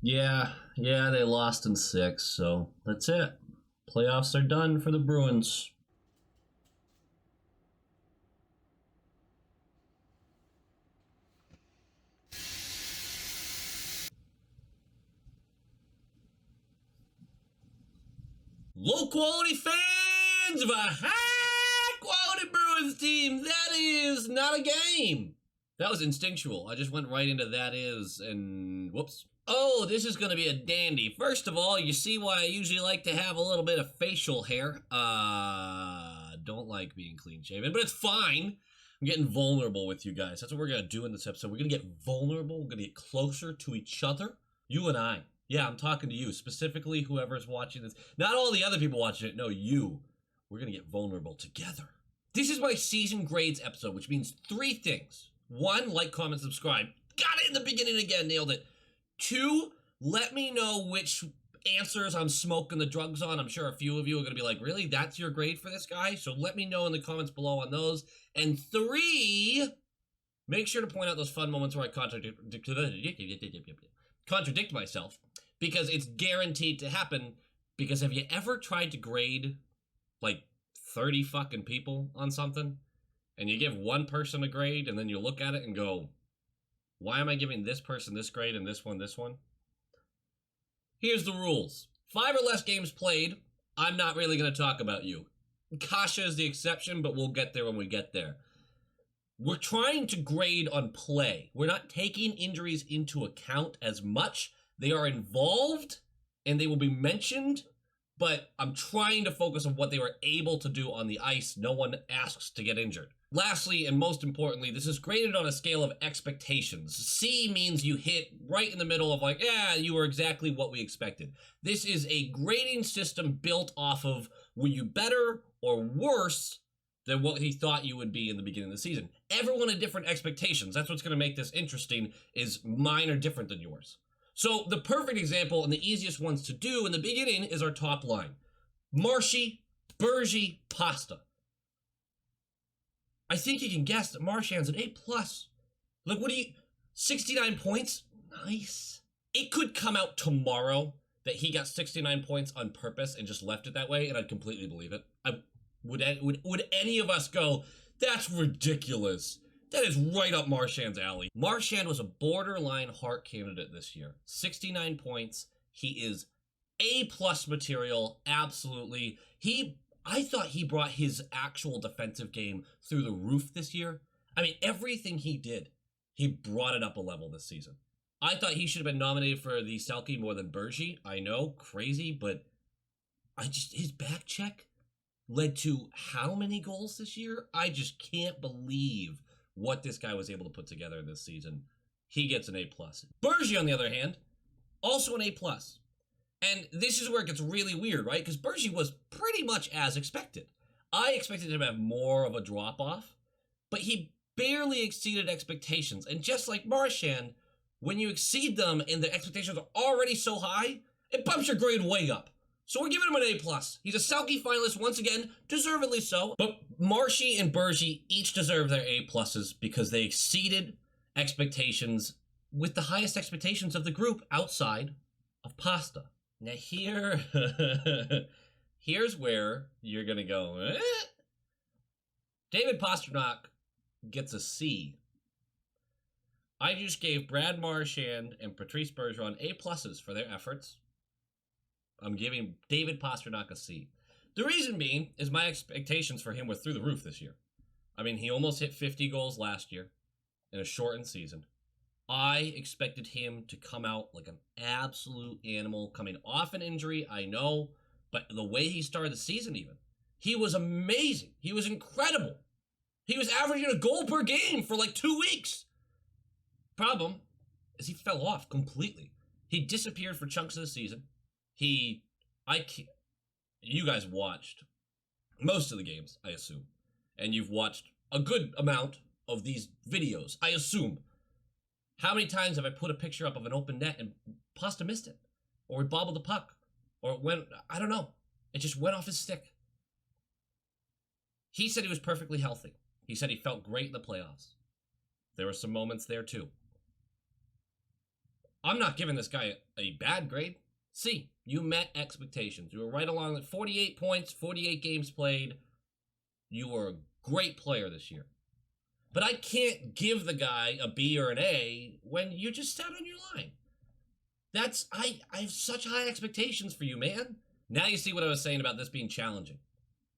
Yeah, they lost in 6, so that's it. Playoffs are done for the Bruins. Low quality fans of a high quality Bruins team. That is not a game. That was instinctual. I just went right into that is and whoops. Oh, this is going to be a dandy. First of all, you see why I usually like to have a little bit of facial hair. Don't like being clean shaven, but it's fine. I'm getting vulnerable with you guys. That's what we're going to do in this episode. We're going to get vulnerable. We're going to get closer to each other. You and I. Yeah, I'm talking to you, specifically whoever's watching this. Not all the other people watching it, no, you. We're going to get vulnerable together. This is my season grades episode, which means 3 things. 1, like, comment, subscribe. Got it in the beginning again, nailed it. 2, let me know which answers I'm smoking the drugs on. I'm sure a few of you are going to be like, really? That's your grade for this guy? So let me know in the comments below on those. And 3, make sure to point out those fun moments where I contradict myself, because it's guaranteed to happen. Because have you ever tried to grade like 30 fucking people on something, and you give one person a grade, and then you look at it and go, why am I giving this person this grade and this one this one? Here's the rules. 5 or less games played, I'm not really going to talk about you. Kasha is the exception, but we'll get there when we get there. We're trying to grade on play. We're not taking injuries into account as much. They are involved, and they will be mentioned, but I'm trying to focus on what they were able to do on the ice. No one asks to get injured. Lastly, and most importantly, this is graded on a scale of expectations. C means you hit right in the middle of like, yeah, you were exactly what we expected. This is a grading system built off of, were you better or worse than what he thought you would be in the beginning of the season? Everyone had different expectations. That's what's going to make this interesting, is mine are different than yours. So the perfect example and the easiest ones to do in the beginning is our top line. Marshy, Bergie, Pasta. I think you can guess that Marchand's an A+. Like, what do you... 69 points? Nice. It could come out tomorrow that he got 69 points on purpose and just left it that way, and I'd completely believe it. Would any of us go, that's ridiculous? That is right up Marchand's alley. Marchand was a borderline Hart candidate this year. 69 points. He is A+ material, absolutely. I thought he brought his actual defensive game through the roof this year. I mean, everything he did, he brought it up a level this season. I thought he should have been nominated for the Selke more than Bergie. I know, crazy, but his back check led to how many goals this year? I just can't believe what this guy was able to put together this season. He gets an A+. Bergie, on the other hand, also an A+. And this is where it gets really weird, right? Because Bergie was pretty much as expected. I expected him to have more of a drop-off, but he barely exceeded expectations. And just like Marchand, when you exceed them and the expectations are already so high, it bumps your grade way up. So we're giving him an A+. He's a Selke finalist once again, deservedly so. But Marshy and Bergie each deserve their A+ because they exceeded expectations with the highest expectations of the group outside of Pasta. Now here's where you're gonna go, eh? David Pastrnak gets a C. I just gave Brad Marchand and Patrice Bergeron A+ for their efforts. I'm giving David Pastrnak a C. The reason being is my expectations for him were through the roof this year. I mean, he almost hit 50 goals last year in a shortened season. I expected him to come out like an absolute animal, coming off an injury, I know, but the way he started the season even, he was amazing. He was incredible. He was averaging a goal per game for like 2 weeks. Problem is he fell off completely. He disappeared for chunks of the season. You guys watched most of the games, I assume, and you've watched a good amount of these videos, I assume. How many times have I put a picture up of an open net and Pasta missed it? Or he bobbled the puck? Or it went, I don't know. It just went off his stick. He said he was perfectly healthy. He said he felt great in the playoffs. There were some moments there too. I'm not giving this guy a bad grade. C, you met expectations. You were right along at 48 points, 48 games played. You were a great player this year. But I can't give the guy a B or an A when you just sat on your line. I have such high expectations for you, man. Now you see what I was saying about this being challenging.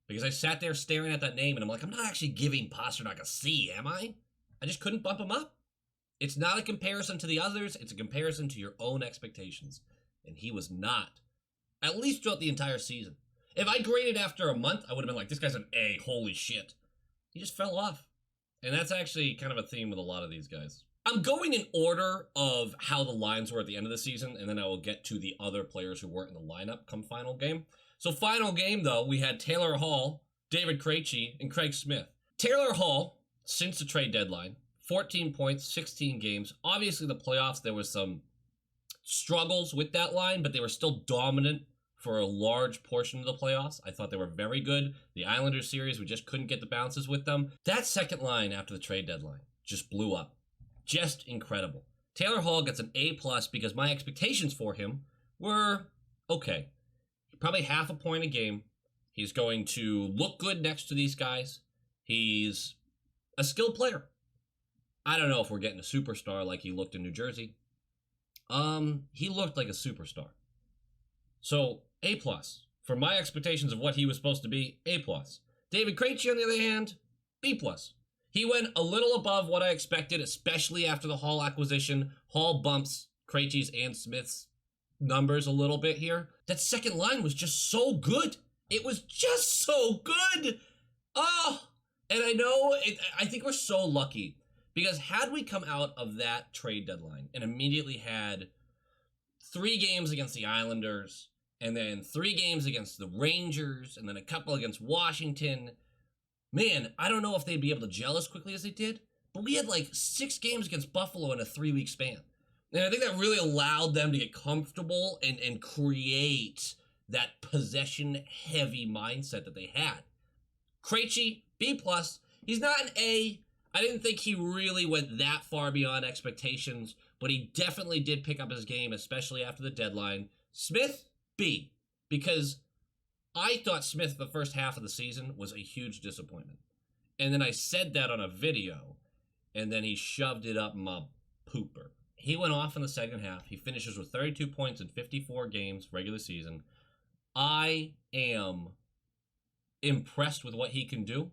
Because I sat there staring at that name and I'm like, I'm not actually giving Pasternak a C, am I? I just couldn't bump him up. It's not a comparison to the others, it's a comparison to your own expectations. And he was not. At least throughout the entire season. If I graded after a month, I would have been like, this guy's an A, holy shit. He just fell off. And that's actually kind of a theme with a lot of these guys. I'm going in order of how the lines were at the end of the season, and then I will get to the other players who weren't in the lineup come final game. So final game, though, we had Taylor Hall, David Krejci, and Craig Smith. Taylor Hall, since the trade deadline, 14 points, 16 games. Obviously, the playoffs, there was some struggles with that line, but they were still dominant for a large portion of the playoffs. I thought they were very good. The Islanders series, we just couldn't get the bounces with them. That second line after the trade deadline just blew up. Just incredible. Taylor Hall gets an A+ because my expectations for him were okay. Probably half a point a game. He's going to look good next to these guys. He's a skilled player. I don't know if we're getting a superstar like he looked in New Jersey. He looked like a superstar. So, A+. For my expectations of what he was supposed to be, A+. David Krejci, on the other hand, B+. He went a little above what I expected, especially after the Hall acquisition. Hall bumps Krejci's and Smith's numbers a little bit here. That second line was just so good. It was just so good. Oh, and I think we're so lucky because had we come out of that trade deadline and immediately had 3 games against the Islanders and then 3 games against the Rangers and then a couple against Washington, man, I don't know if they'd be able to gel as quickly as they did, but we had like 6 games against Buffalo in a 3-week span. And I think that really allowed them to get comfortable and create that possession-heavy mindset that they had. Krejci, B+. He's not an A. I didn't think he really went that far beyond expectations, but he definitely did pick up his game, especially after the deadline. Smith, B. Because I thought Smith the first half of the season was a huge disappointment. And then I said that on a video, and then he shoved it up my pooper. He went off in the second half. He finishes with 32 points in 54 games, regular season. I am impressed with what he can do.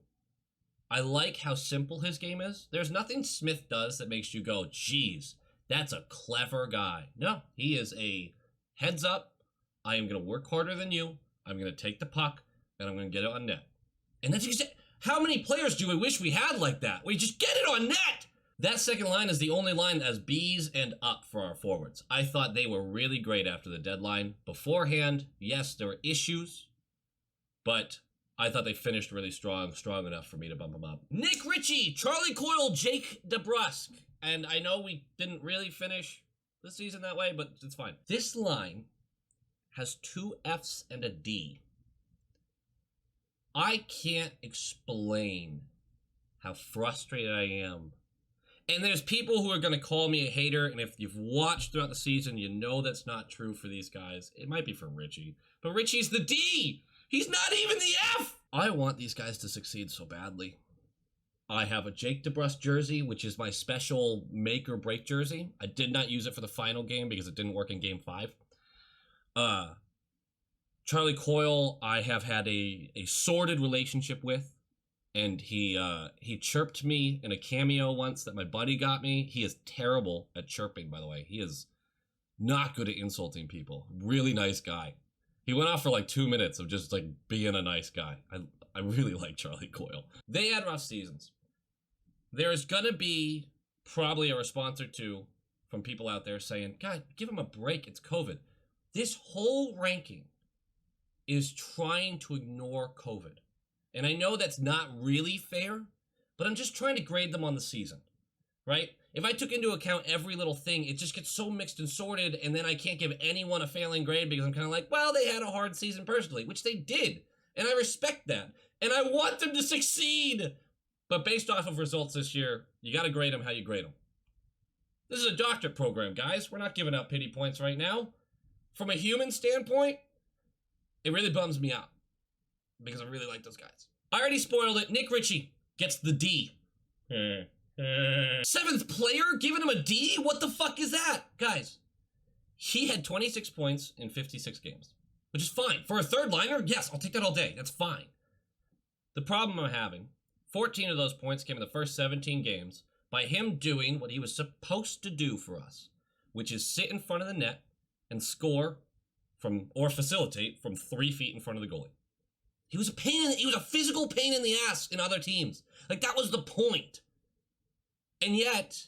I like how simple his game is. There's nothing Smith does that makes you go, geez, that's a clever guy. No, he is a heads up. I am going to work harder than you. I'm going to take the puck, and I'm going to get it on net. And that's exactly... How many players do we wish we had like that? We just get it on net! That second line is the only line that has B's and up for our forwards. I thought they were really great after the deadline. Beforehand, yes, there were issues, but I thought they finished really strong enough for me to bump them up. Nick Ritchie, Charlie Coyle, Jake Debrusk. And I know we didn't really finish the season that way, but it's fine. This line has 2 F's and a D. I can't explain how frustrated I am. And there's people who are going to call me a hater, and if you've watched throughout the season, you know that's not true for these guys. It might be for Ritchie, but Ritchie's the D! He's not even the F! I want these guys to succeed so badly. I have a Jake Debrusk jersey, which is my special make or break jersey. I did not use it for the final game because it didn't work in game 5. Charlie Coyle, I have had a sordid relationship with. And he chirped me in a cameo once that my buddy got me. He is terrible at chirping, by the way. He is not good at insulting people. Really nice guy. He went off for like 2 minutes of just like being a nice guy. I really like Charlie Coyle. They had rough seasons. There is gonna be probably a response or two from people out there saying, God, give him a break. It's COVID. This whole ranking is trying to ignore COVID. And I know that's not really fair, but I'm just trying to grade them on the season, right? If I took into account every little thing, it just gets so mixed and sorted, and then I can't give anyone a failing grade because I'm kind of like, well, they had a hard season personally, which they did, and I respect that, and I want them to succeed. But based off of results this year, you got to grade them how you grade them. This is a doctorate program, guys. We're not giving out pity points right now. From a human standpoint, it really bums me out because I really like those guys. I already spoiled it. Nick Ritchie gets the D. 7th player giving him a D? What the fuck is that? Guys, he had 26 points in 56 games, which is fine. For a third liner, yes, I'll take that all day. That's fine. The problem I'm having, 14 of those points came in the first 17 games by him doing what he was supposed to do for us, which is sit in front of the net and score from, or facilitate from 3 feet in front of the goalie. He was a physical pain in the ass in other teams. Like, that was the point. And yet,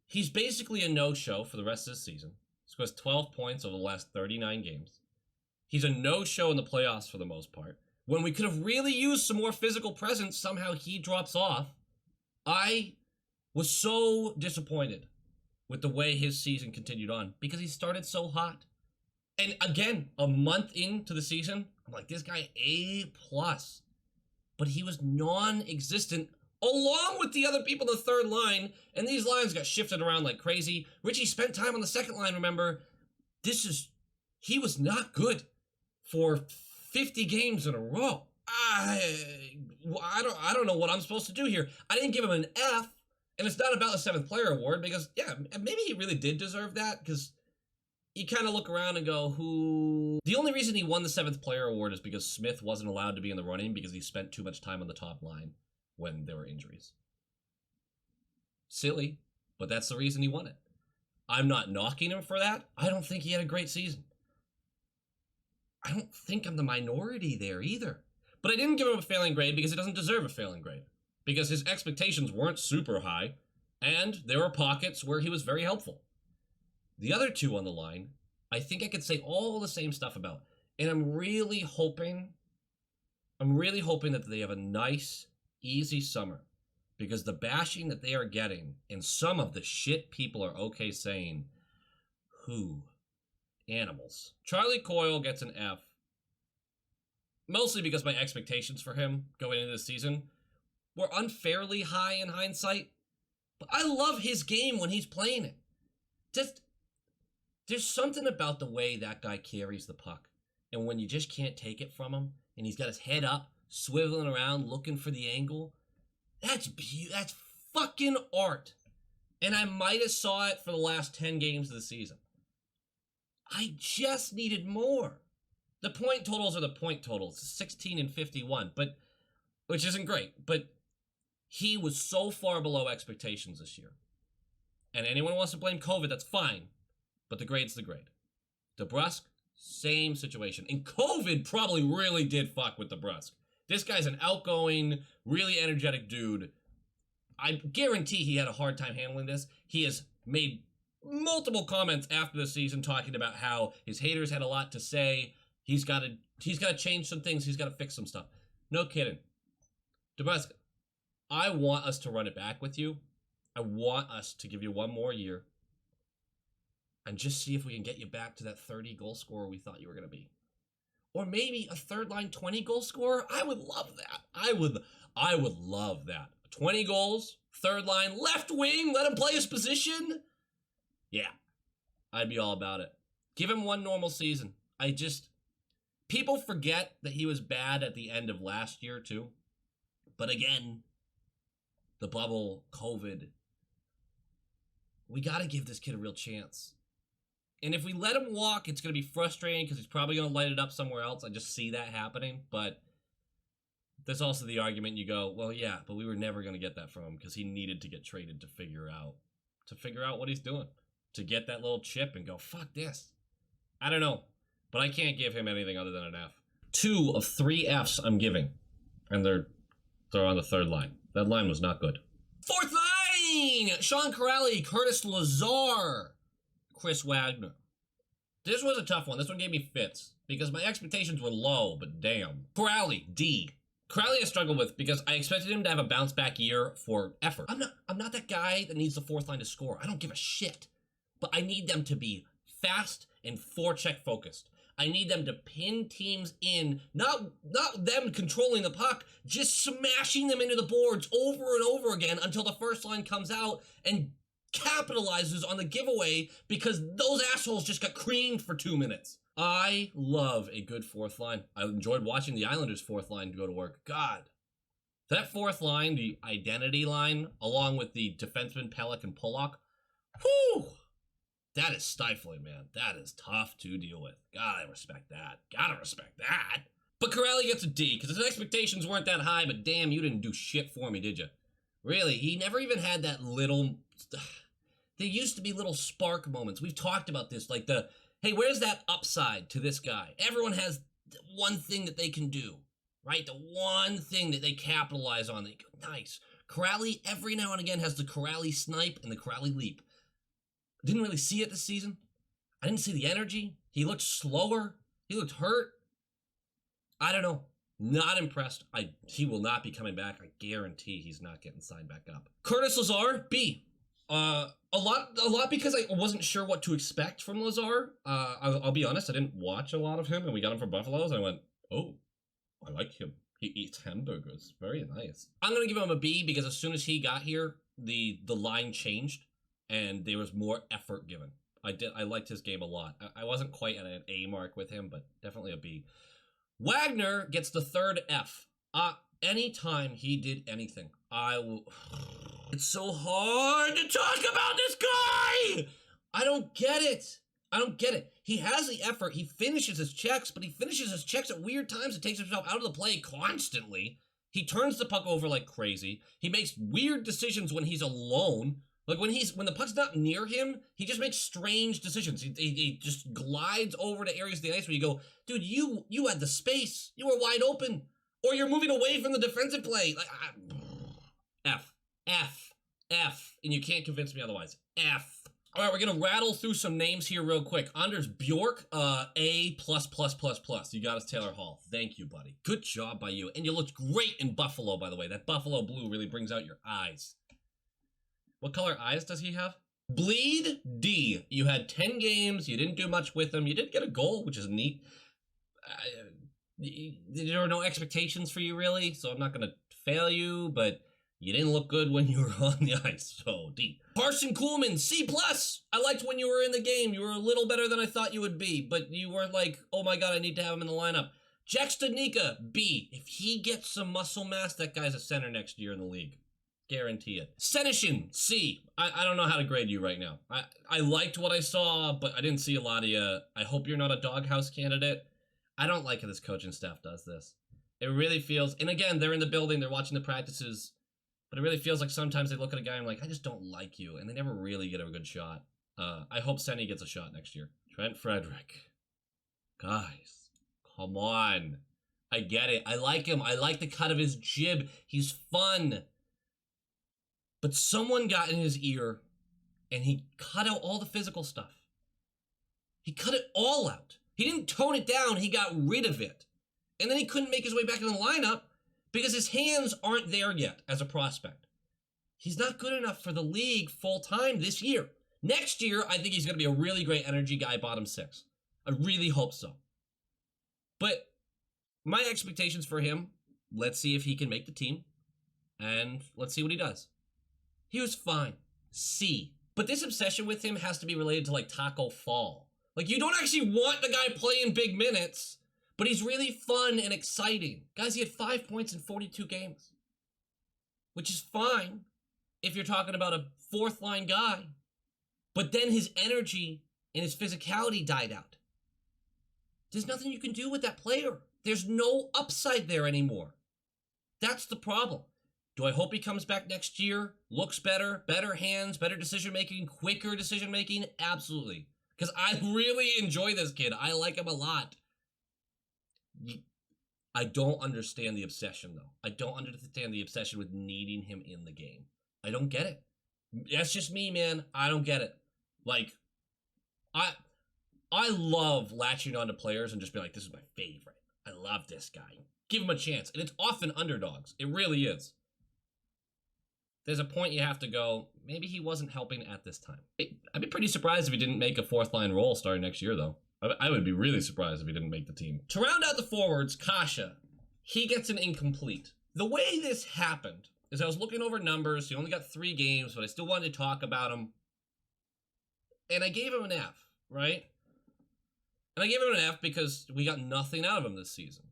he's basically a no-show for the rest of the season. He scores 12 points over the last 39 games. He's a no-show in the playoffs for the most part. When we could have really used some more physical presence, somehow he drops off. I was so disappointed with the way his season continued on because he started so hot. And again, a month into the season, I'm like, this guy A+. But he was non-existent along with the other people in the third line, and these lines got shifted around like crazy. Ritchie spent time on the second line, remember? He was not good for 50 games in a row. I don't know what I'm supposed to do here. I didn't give him an F, and it's not about the 7th player award because, yeah, maybe he really did deserve that because you kind of look around and go, who... The only reason he won the 7th player award is because Smith wasn't allowed to be in the running because he spent too much time on the top line when there were injuries. Silly, but that's the reason he won it. I'm not knocking him for that. I don't think he had a great season. I don't think I'm the minority there either. But I didn't give him a failing grade because he doesn't deserve a failing grade. Because his expectations weren't super high, and there were pockets where he was very helpful. The other two on the line, I think I could say all the same stuff about. And I'm really hoping that they have a nice, easy summer. Because the bashing that they are getting, and some of the shit people are okay saying, animals. Charlie Coyle gets an F. Mostly because my expectations for him going into the season were unfairly high in hindsight. But I love his game when he's playing it. There's something about the way that guy carries the puck. And when you just can't take it from him, and he's got his head up, swiveling around, looking for the angle, that's fucking art. And I might have saw it for the last 10 games of the season. I just needed more. The point totals are the point totals, 16 and 51, which isn't great, but he was so far below expectations this year. And anyone who wants to blame COVID, that's fine, but the grade's the grade. Debrusk, same situation. And COVID probably really did fuck with Debrusk. This guy's an outgoing, really energetic dude. I guarantee he had a hard time handling this. He has made multiple comments after the season talking about how his haters had a lot to say. He's got to change some things. He's got to fix some stuff. No kidding. Debrusk, I want us to run it back with you. I want us to give you one more year and just see if we can get you back to that 30 goal scorer we thought you were going to be. Or maybe a third line 20 goal scorer. I would love that. I would love that. 20 goals, third line, left wing, let him play his position. Yeah, I'd be all about it. Give him one normal season. People forget that he was bad at the end of last year too. But again, the bubble, COVID, we got to give this kid a real chance. And if we let him walk, it's going to be frustrating because he's probably going to light it up somewhere else. I just see that happening. But there's also the argument you go, well, yeah, but we were never going to get that from him because he needed to get traded to figure out what he's doing. To get that little chip and go, fuck this. I don't know. But I can't give him anything other than an F. 2 of 3 Fs I'm giving. And they're on the third line. That line was not good. Fourth line! Sean Corrali, Curtis Lazar, Chris Wagner. This was a tough one. This one gave me fits. Because my expectations were low, but damn. Corrali, D. Corrali I struggled with because I expected him to have a bounce back year for effort. I'm not that guy that needs the fourth line to score. I don't give a shit. But I need them to be fast and forecheck focused. I need them to pin teams in, not them controlling the puck, just smashing them into the boards over and over again until the first line comes out and capitalizes on the giveaway because those assholes just got creamed for 2 minutes. I love a good fourth line. I enjoyed watching the Islanders' fourth line go to work. God. That fourth line, the identity line, along with the defenseman Pelech and Pollock, whew, that is stifling, man. That is tough to deal with. Gotta respect that. Gotta respect that. But Corrali gets a D, because his expectations weren't that high, but damn, you didn't do shit for me, did you? Really, he never even had that little... There used to be little spark moments. We've talked about this, like the, hey, where's that upside to this guy? Everyone has one thing that they can do, right? The one thing that they capitalize on. They go, nice. Corrali, every now and again, has the Corrali snipe and the Corrali leap. Didn't really see it this season. I didn't see the energy. He looked slower. He looked hurt. I don't know. Not impressed. He will not be coming back. I guarantee he's not getting signed back up. Curtis Lazar, B. A lot because I wasn't sure what to expect from Lazar. I'll be honest, I didn't watch a lot of him, and we got him for Buffaloes, and I went, oh, I like him. He eats hamburgers. Very nice. I'm gonna give him a B because as soon as he got here, the line changed, and there was more effort given. I liked his game a lot. I wasn't quite at an A mark with him, but definitely a B. Wagner gets the third F. Anytime he did anything, I will... It's so hard to talk about this guy! I don't get it. I don't get it. He has the effort. He finishes his checks, but he finishes his checks at weird times and takes himself out of the play constantly. He turns the puck over like crazy. He makes weird decisions when he's alone. Like when the puck's not near him, he just makes strange decisions. He just glides over to areas of the ice where you go, dude, you had the space. You were wide open. Or you're moving away from the defensive play. Like, F. And you can't convince me otherwise. F. All right, we're going to rattle through some names here real quick. Anders Bjork, A++++. You got us Taylor Hall. Thank you, buddy. Good job by you. And you looked great in Buffalo, by the way. That Buffalo blue really brings out your eyes. What color eyes does he have? Bleed, D. You had 10 games. You didn't do much with them. You did get a goal, which is neat. There were no expectations for you, really, so I'm not going to fail you, but you didn't look good when you were on the ice, so D. Carson Kuhlman, C+. I liked when you were in the game. You were a little better than I thought you would be, but you weren't like, oh my god, I need to have him in the lineup. Jack Studnicka, B. If he gets some muscle mass, that guy's a center next year in the league. Guarantee it. Senishin, C. I don't know how to grade you right now. I liked what I saw, but I didn't see a lot of you. I hope you're not a doghouse candidate. I don't like how this coaching staff does this. It really feels, and again, they're in the building, they're watching the practices, but it really feels like sometimes they look at a guy and I'm like, I just don't like you, and they never really get a good shot. I hope Senny gets a shot next year. Trent Frederic. Guys, come on. I get it. I like him. I like the cut of his jib. He's fun. But someone got in his ear and he cut out all the physical stuff. He cut it all out. He didn't tone it down. He got rid of it. And then he couldn't make his way back in the lineup because his hands aren't there yet as a prospect. He's not good enough for the league full time this year. Next year, I think he's going to be a really great energy guy, bottom six. I really hope so. But my expectations for him, let's see if he can make the team. And let's see what he does. He was fine. C. But this obsession with him has to be related to like Taco Fall. Like you don't actually want the guy playing big minutes, but he's really fun and exciting. Guys, he had 5 points in 42 games. Which is fine if you're talking about a fourth line guy. But then his energy and his physicality died out. There's nothing you can do with that player. There's no upside there anymore. That's the problem. Do I hope he comes back next year? Looks better, better hands, better decision-making, quicker decision-making? Absolutely. Because I really enjoy this kid. I like him a lot. I don't understand the obsession, though. I don't understand the obsession with needing him in the game. I don't get it. That's just me, man. I don't get it. Like, I love latching onto players and just being like, this is my favorite. I love this guy. Give him a chance. And it's often underdogs. It really is. There's a point you have to go, maybe he wasn't helping at this time. I'd be pretty surprised if he didn't make a fourth line role starting next year, though. I would be really surprised if he didn't make the team. To round out the forwards, Kasha, he gets an incomplete. The way this happened is I was looking over numbers. He only got 3 games, but I still wanted to talk about him. And I gave him an F, right? And I gave him an F because we got nothing out of him this season.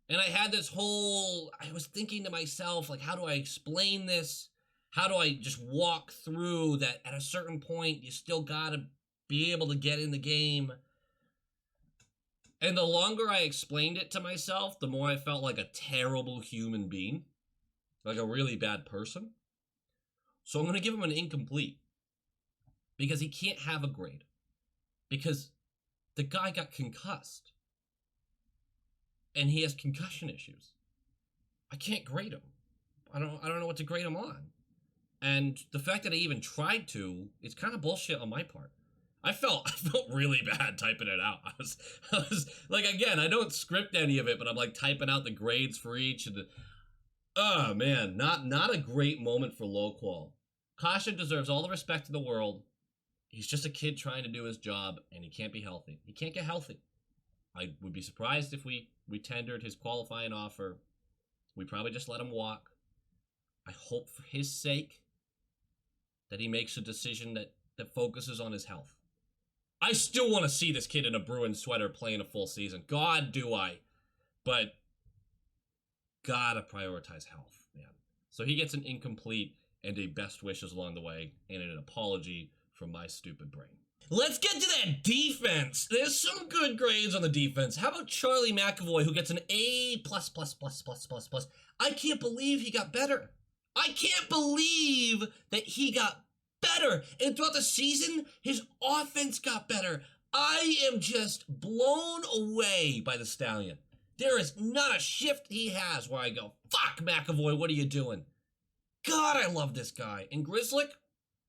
And I had this whole, I was thinking to myself, like, how do I explain this? How do I just walk through that at a certain point, you still gotta be able to get in the game? And the longer I explained it to myself, the more I felt like a terrible human being. Like a really bad person. So I'm gonna give him an incomplete. Because he can't have a grade. Because the guy got concussed. And he has concussion issues. I can't grade him. I don't know what to grade him on. And the fact that I even tried to, it's kind of bullshit on my part. I felt really bad typing it out. I was like, again, I don't script any of it, but I'm like typing out the grades for each. And oh man, not a great moment for low qual. Caution deserves all the respect in the world. He's just a kid trying to do his job, and he can't be healthy. He can't get healthy. I would be surprised if we tendered his qualifying offer. We probably just let him walk. I hope for his sake that he makes a decision that focuses on his health. I still want to see this kid in a Bruins sweater playing a full season. God, do I. But gotta prioritize health, man. So he gets an incomplete and a best wishes along the way and an apology from my stupid brain. Let's get to that defense. There's some good grades on the defense. How about Charlie McAvoy, who gets an A+++++++? I can't believe he got better. I can't believe that he got better. And throughout the season, his offense got better. I am just blown away by the Stallion. There is not a shift he has where I go, fuck McAvoy, what are you doing? God, I love this guy. And Grzelcyk,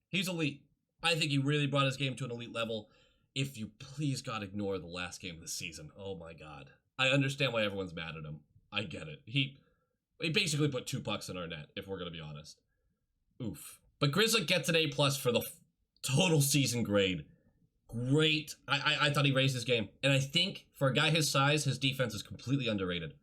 he's elite. I think he really brought his game to an elite level. If you please, God, ignore the last game of the season. Oh my God. I understand why everyone's mad at him. I get it. He basically put 2 pucks in our net, if we're going to be honest. Oof. But Grzelcyk gets an A+ for the total season grade. Great. I thought he raised his game. And I think for a guy his size, his defense is completely underrated.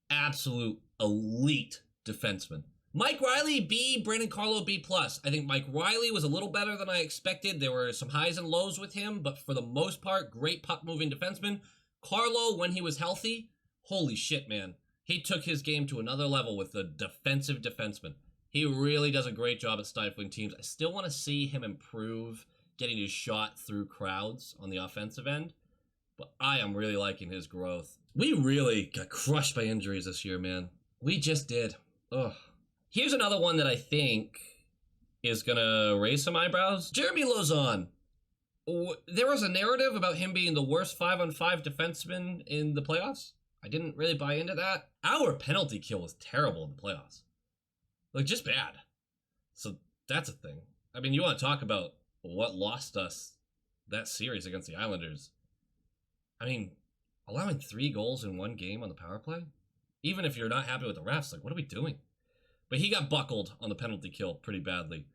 Absolute elite defenseman. Mike Riley, B. Brandon Carlo, B+. I think Mike Riley was a little better than I expected. There were some highs and lows with him, but for the most part, great puck-moving defenseman. Carlo, when he was healthy, holy shit, man. He took his game to another level with the defensive defenseman. He really does a great job at stifling teams. I still want to see him improve getting his shot through crowds on the offensive end, but I am really liking his growth. We really got crushed by injuries this year, man. We just did. Ugh. Here's another one that I think is going to raise some eyebrows. Jeremy Lauzon. There was a narrative about him being the worst 5-on-5 defenseman in the playoffs. I didn't really buy into that. Our penalty kill was terrible in the playoffs. Like, just bad. So that's a thing. I mean, you want to talk about what lost us that series against the Islanders. I mean, allowing 3 goals in one game on the power play? Even if you're not happy with the refs, like, what are we doing? But he got buckled on the penalty kill pretty badly.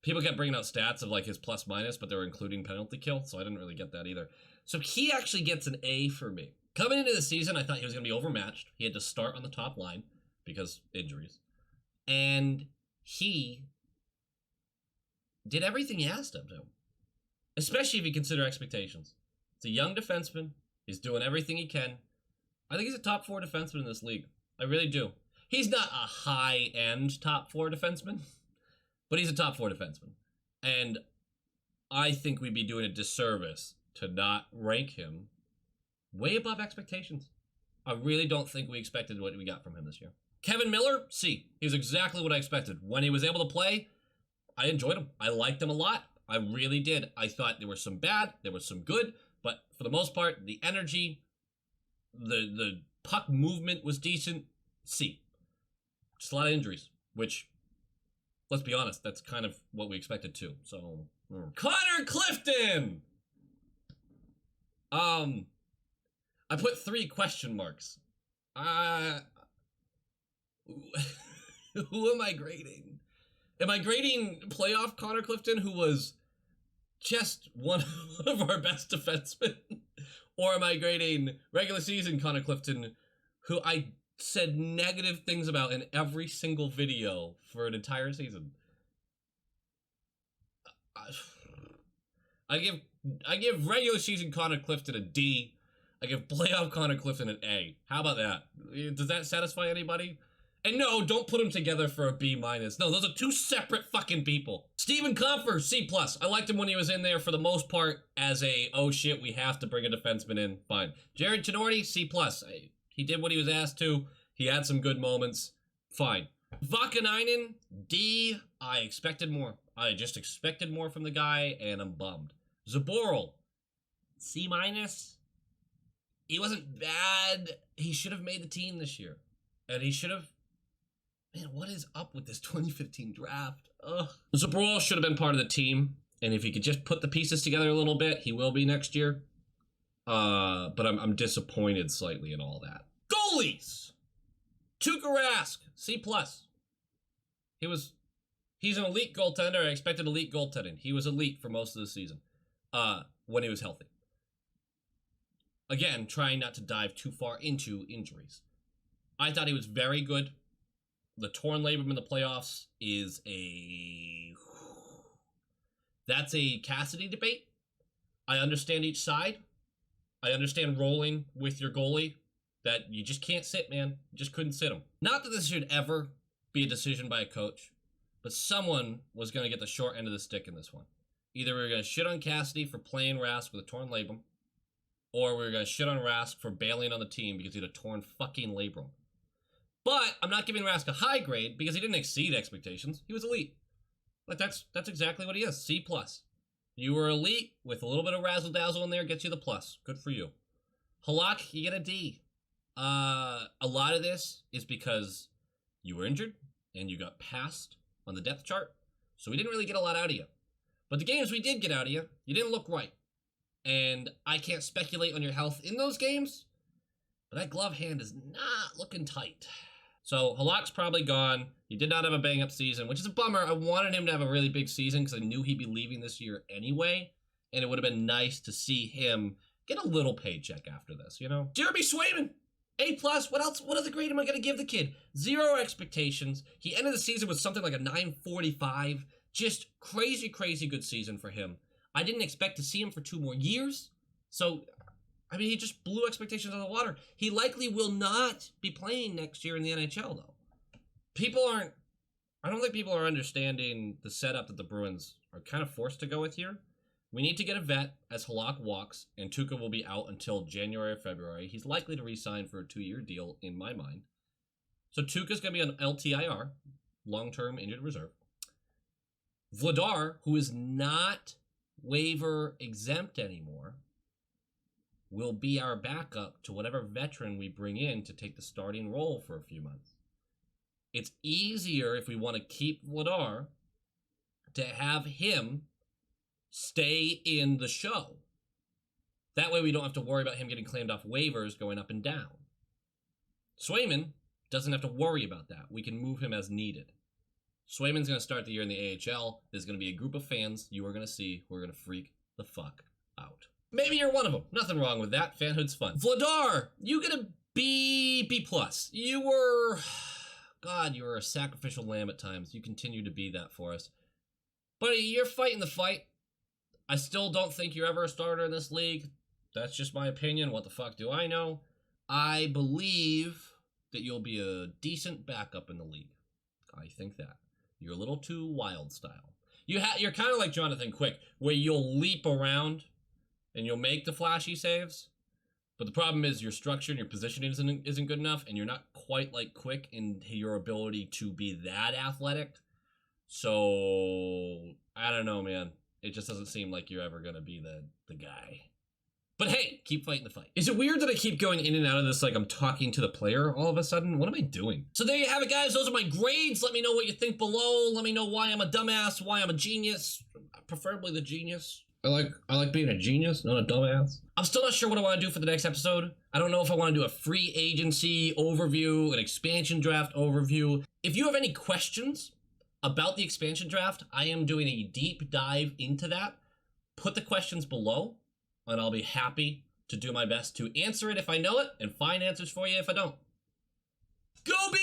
People kept bringing out stats of like his plus minus, but they were including penalty kill, so I didn't really get that either. So he actually gets an A for me. Coming into the season, I thought he was going to be overmatched. He had to start on the top line because injuries. And he did everything he asked him to, especially if you consider expectations. It's a young defenseman. He's doing everything he can. I think he's a top 4 defenseman in this league. I really do. He's not a high-end top 4 defenseman, but he's a top 4 defenseman. And I think we'd be doing a disservice to not rank him way above expectations. I really don't think we expected what we got from him this year. Kevin Miller, C. He was exactly what I expected. When he was able to play, I enjoyed him. I liked him a lot. I really did. I thought there was some bad, there was some good, but for the most part, the energy, the puck movement was decent. C. Just a lot of injuries, which, let's be honest, that's kind of what we expected too. So, Connor Clifton! I put 3 question marks. Who am I grading? Am I grading playoff Connor Clifton, who was just one of our best defensemen? Or am I grading regular season Connor Clifton, who I said negative things about in every single video for an entire season? I give regular season Connor Clifton a D. I give playoff Connor Clifton an A. How about that? Does that satisfy anybody? And no, don't put them together for a B-. No, those are two separate fucking people. Steven Compher, C+. I liked him when he was in there for the most part as a, oh shit, we have to bring a defenseman in. Fine. Jared Tenorti, C+. He did what he was asked to. He had some good moments. Fine. Vakanainen, D. I expected more. I just expected more from the guy, and I'm bummed. Zaboral, C-. He wasn't bad. He should have made the team this year. And he should have... Man, what is up with this 2015 draft? Ugh. Zaboral should have been part of the team. And if he could just put the pieces together a little bit, he will be next year. But I'm disappointed slightly in all that. Goalies! Tuukka Rask, C+. He's an elite goaltender. I expected elite goaltending. He was elite for most of the season. When he was healthy. Again, trying not to dive too far into injuries. I thought he was very good. The torn labrum in the playoffs is that's a Cassidy debate. I understand each side. I understand rolling with your goalie that you just can't sit, man. You just couldn't sit him. Not that this should ever be a decision by a coach, but someone was going to get the short end of the stick in this one. Either we were going to shit on Cassidy for playing Rask with a torn labrum, or we were going to shit on Rask for bailing on the team because he had a torn fucking labrum. But I'm not giving Rask a high grade because he didn't exceed expectations. He was elite. Like, that's exactly what he is. C+. You were elite with a little bit of razzle-dazzle in there, gets you the plus. Good for you. Halak, you get a D. A lot of this is because you were injured and you got passed on the depth chart, so we didn't really get a lot out of you. But the games we did get out of you, you didn't look right. And I can't speculate on your health in those games, but that glove hand is not looking tight. So Halak's probably gone. He did not have a bang-up season, which is a bummer. I wanted him to have a really big season because I knew he'd be leaving this year anyway, and it would have been nice to see him get a little paycheck after this, you know? Jeremy Swayman, A+. What else? What other grade am I going to give the kid? 0 expectations. He ended the season with something like a 945. Just crazy, crazy good season for him. I didn't expect to see him for 2 more years. So, I mean, he just blew expectations out of the water. He likely will not be playing next year in the NHL, though. I don't think people are understanding the setup that the Bruins are kind of forced to go with here. We need to get a vet as Halak walks, and Tuukka will be out until January or February. He's likely to re-sign for a 2-year deal, in my mind. So Tuukka's going to be on LTIR, long-term injured reserve. Vladar, who is not waiver exempt anymore, will be our backup to whatever veteran we bring in to take the starting role for a few months. It's easier if we want to keep Vladar to have him stay in the show. That way we don't have to worry about him getting claimed off waivers going up and down. Swayman doesn't have to worry about that. We can move him as needed. Swayman's going to start the year in the AHL. There's going to be a group of fans you are going to see who are going to freak the fuck out. Maybe you're one of them. Nothing wrong with that. Fanhood's fun. Vladar, you get a B+. You were... God, you were a sacrificial lamb at times. You continue to be that for us. But you're fighting the fight. I still don't think you're ever a starter in this league. That's just my opinion. What the fuck do I know? I believe that you'll be a decent backup in the league. I think that. You're a little too wild style. You're kind of like Jonathan Quick, where you'll leap around and you'll make the flashy saves. But the problem is your structure and your positioning isn't good enough, and you're not quite like Quick in your ability to be that athletic. So, I don't know, man. It just doesn't seem like you're ever going to be the guy. But hey, keep fighting the fight. Is it weird that I keep going in and out of this like I'm talking to the player all of a sudden? What am I doing? So there you have it, guys. Those are my grades. Let me know what you think below. Let me know why I'm a dumbass, why I'm a genius. Preferably the genius. I like being a genius, not a dumbass. I'm still not sure what I want to do for the next episode. I don't know if I want to do a free agency overview, an expansion draft overview. If you have any questions about the expansion draft, I am doing a deep dive into that. Put the questions below, and I'll be happy to do my best to answer it if I know it, and find answers for you if I don't. Go be